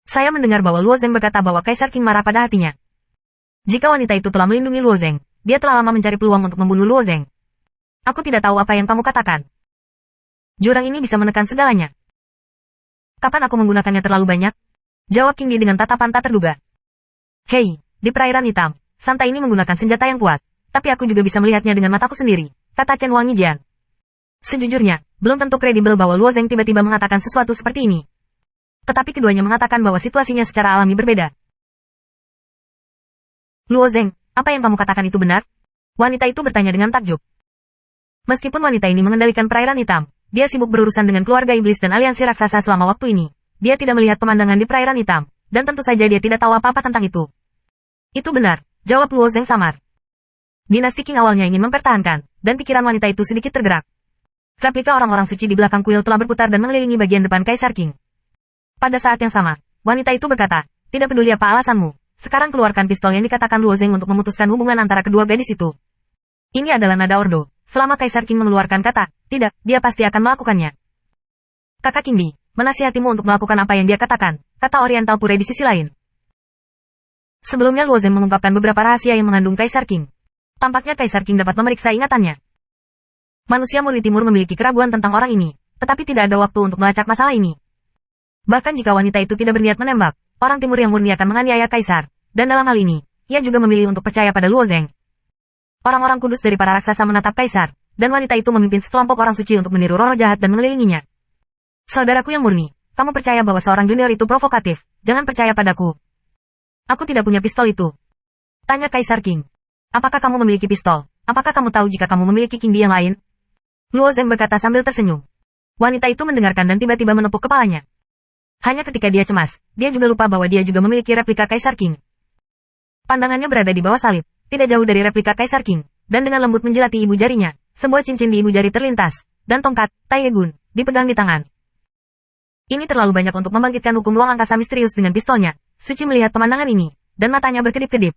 Saya mendengar bahwa Luo Zeng berkata bahwa Kaisar Qing marah pada hatinya. Jika wanita itu telah melindungi Luo Zeng, dia telah lama mencari peluang untuk membunuh Luo Zeng. Aku tidak tahu apa yang kamu katakan. Jurang ini bisa menekan segalanya. Kapan aku menggunakannya terlalu banyak? Jawab King Di dengan tatapan tak terduga. Hei, di perairan hitam, santai ini menggunakan senjata yang kuat, tapi aku juga bisa melihatnya dengan mataku sendiri, kata Chen Wangijian. Sejujurnya, belum tentu kredibel bahwa Luo Zeng tiba-tiba mengatakan sesuatu seperti ini. Tetapi keduanya mengatakan bahwa situasinya secara alami berbeda. Luo Zeng, apa yang kamu katakan itu benar? Wanita itu bertanya dengan takjub. Meskipun wanita ini mengendalikan perairan hitam, dia sibuk berurusan dengan keluarga iblis dan aliansi raksasa selama waktu ini. Dia tidak melihat pemandangan di perairan hitam, dan tentu saja dia tidak tahu apa-apa tentang itu. Itu benar, jawab Luo Zeng samar. Dinasti Qing awalnya ingin mempertahankan, dan pikiran wanita itu sedikit tergerak. Replika orang-orang suci di belakang kuil telah berputar dan mengelilingi bagian depan Kaisar Qing. Pada saat yang sama, wanita itu berkata, tidak peduli apa alasanmu, sekarang keluarkan pistol yang dikatakan Luo Zeng untuk memutuskan hubungan antara kedua gadis itu. Ini adalah nada ordo, selama Kaisar Qing mengeluarkan kata, tidak, dia pasti akan melakukannya. Kakak King Di, menasihatimu untuk melakukan apa yang dia katakan, kata Oriental Pure di sisi lain. Sebelumnya Luo Zeng mengungkapkan beberapa rahasia yang mengandung Kaisar Qing. Tampaknya Kaisar Qing dapat memeriksa ingatannya. Manusia murni timur memiliki keraguan tentang orang ini, tetapi tidak ada waktu untuk melacak masalah ini. Bahkan jika wanita itu tidak berniat menembak, orang timur yang murni akan menganiaya Kaisar, dan dalam hal ini, ia juga memilih untuk percaya pada Luo Zeng. Orang-orang kudus dari para raksasa menatap Kaisar, dan wanita itu memimpin sekelompok orang suci untuk meniru roh jahat dan mengelilinginya. Saudaraku yang murni, kamu percaya bahwa seorang junior itu provokatif, jangan percaya padaku. Aku tidak punya pistol itu. Tanya Kaisar Qing. Apakah kamu memiliki pistol? Apakah kamu tahu jika kamu memiliki King Di yang lain? Luo Zeng berkata sambil tersenyum. Wanita itu mendengarkan dan tiba-tiba menepuk kepalanya. Hanya ketika dia cemas, dia juga lupa bahwa dia juga memiliki replika Kaisar Qing. Pandangannya berada di bawah salib, tidak jauh dari replika Kaisar Qing, dan dengan lembut menjilati ibu jarinya, sebuah cincin di ibu jari terlintas, dan tongkat, Tai Gun, dipegang di tangan. Ini terlalu banyak untuk membangkitkan hukum ruang angkasa misterius dengan pistolnya. Suci melihat pemandangan ini, dan matanya berkedip-kedip.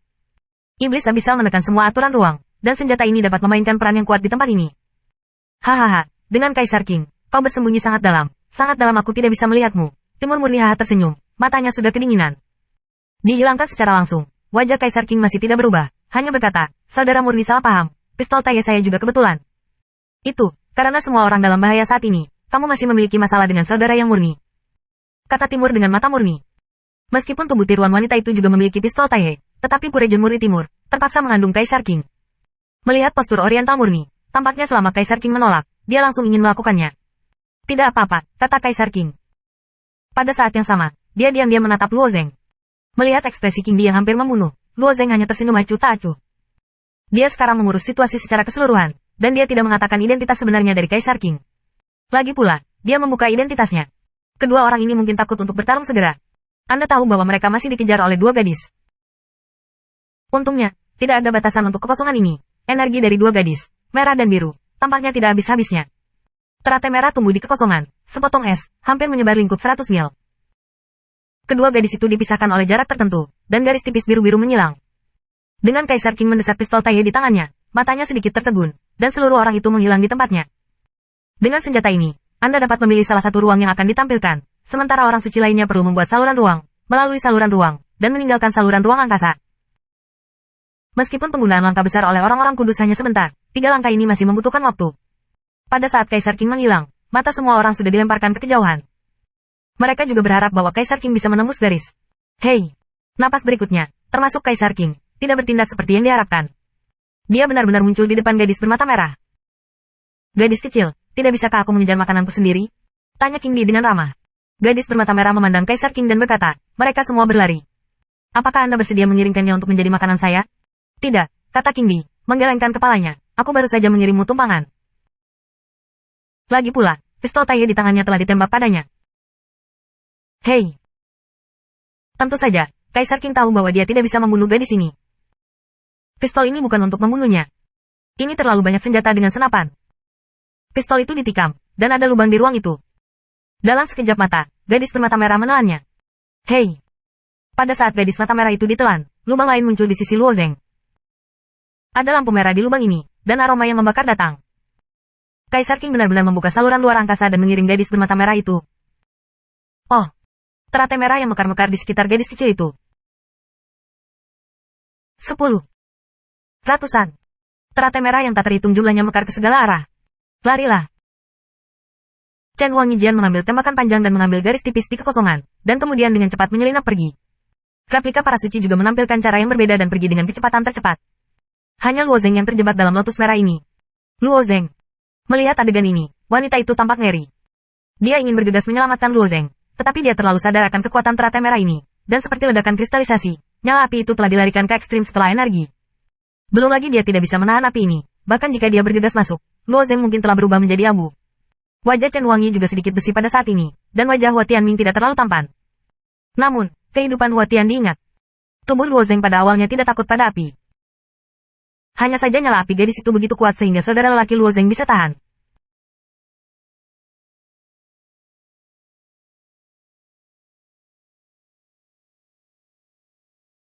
Iblis abisal menekan semua aturan ruang, dan senjata ini dapat memainkan peran yang kuat di tempat ini. Hahaha, dengan Kaisar Qing, kau bersembunyi sangat dalam aku tidak bisa melihatmu. Timur Murni haha tersenyum, matanya sudah kedinginan. Dihilangkan secara langsung, wajah Kaisar Qing masih tidak berubah, hanya berkata, saudara Murni salah paham, pistol Tai saya juga kebetulan. Itu, karena semua orang dalam bahaya saat ini, kamu masih memiliki masalah dengan saudara yang murni. Kata Timur dengan mata murni. Meskipun tubuh tiruan wanita itu juga memiliki pistol Tai, tetapi Purejen Murni Timur, terpaksa mengandung Kaisar Qing. Melihat postur Oriental Murni, tampaknya selama Kaisar Qing menolak, dia langsung ingin melakukannya. Tidak apa-apa, kata Kaisar Qing. Pada saat yang sama, dia diam-diam menatap Luo Zeng. Melihat ekspresi King Di yang hampir membunuh, Luo Zeng hanya tersenyum acuh tak acuh. Dia sekarang mengurus situasi secara keseluruhan, dan dia tidak mengatakan identitas sebenarnya dari Kaisar Qing. Lagi pula, dia membuka identitasnya. Kedua orang ini mungkin takut untuk bertarung segera. Anda tahu bahwa mereka masih dikejar oleh dua gadis. Untungnya, tidak ada batasan untuk kekosongan ini. Energi dari dua gadis, merah dan biru, tampaknya tidak habis-habisnya. Teratai merah tumbuh di kekosongan, sepotong es, hampir menyebar lingkup 100 mil. Kedua gadis itu dipisahkan oleh jarak tertentu, dan garis tipis biru-biru menyilang. Dengan Kaisar Qing mendesak pistol Tai di tangannya, matanya sedikit tertegun, dan seluruh orang itu menghilang di tempatnya. Dengan senjata ini, Anda dapat memilih salah satu ruang yang akan ditampilkan, sementara orang suci lainnya perlu membuat saluran ruang, melalui saluran ruang, dan meninggalkan saluran ruang angkasa. Meskipun penggunaan langkah besar oleh orang-orang kudus hanya sebentar, 3 langkah ini masih membutuhkan waktu. Pada saat Kaisar Qing menghilang, mata semua orang sudah dilemparkan ke kejauhan. Mereka juga berharap bahwa Kaisar Qing bisa menembus garis. Hei! Napas berikutnya, termasuk Kaisar Qing, tidak bertindak seperti yang diharapkan. Dia benar-benar muncul di depan gadis bermata merah. Gadis kecil, tidak bisakah aku mengejar makananku sendiri? Tanya King Di dengan ramah. Gadis bermata merah memandang Kaisar Qing dan berkata, mereka semua berlari. Apakah Anda bersedia mengiringkannya untuk menjadi makanan saya? Tidak, kata King Di, menggelengkan kepalanya. Aku baru saja mengirimmu tumpangan. Lagi pula, pistol Tai di tangannya telah ditembak padanya. Hei! Tentu saja, Kaisar Qing tahu bahwa dia tidak bisa membunuh gadis ini. Pistol ini bukan untuk membunuhnya. Ini terlalu banyak senjata dengan senapan. Pistol itu ditikam, dan ada lubang di ruang itu. Dalam sekejap mata, gadis bermata merah menelannya. Hei! Pada saat gadis mata merah itu ditelan, lubang lain muncul di sisi Luo Zeng. Ada lampu merah di lubang ini, dan aroma yang membakar datang. Kaisar Qing benar-benar membuka saluran luar angkasa dan mengiring gadis bermata merah itu. Oh! Teratai merah yang mekar-mekar di sekitar gadis kecil itu. 10. Ratusan. Teratai merah yang tak terhitung jumlahnya mekar ke segala arah. Larilah. Chen Wangijian mengambil tembakan panjang dan mengambil garis tipis di kekosongan, dan kemudian dengan cepat menyelinap pergi. Replika para suci juga menampilkan cara yang berbeda dan pergi dengan kecepatan tercepat. Hanya Luo Zeng yang terjebak dalam lotus merah ini. Luo Zeng. Melihat adegan ini, wanita itu tampak ngeri. Dia ingin bergegas menyelamatkan Luo Zeng, tetapi dia terlalu sadar akan kekuatan teratai merah ini, dan seperti ledakan kristalisasi, nyala api itu telah dilarikan ke ekstrim setelah energi. Belum lagi dia tidak bisa menahan api ini, bahkan jika dia bergegas masuk, Luo Zeng mungkin telah berubah menjadi abu. Wajah Chen Wangi juga sedikit besi pada saat ini, dan wajah Hua Tianming tidak terlalu tampan. Namun, kehidupan Hua Tian diingat. Tubuh Luo Zeng pada awalnya tidak takut pada api. Hanya saja nyala api gadis itu begitu kuat sehingga saudara lelaki Luo Zeng bisa tahan.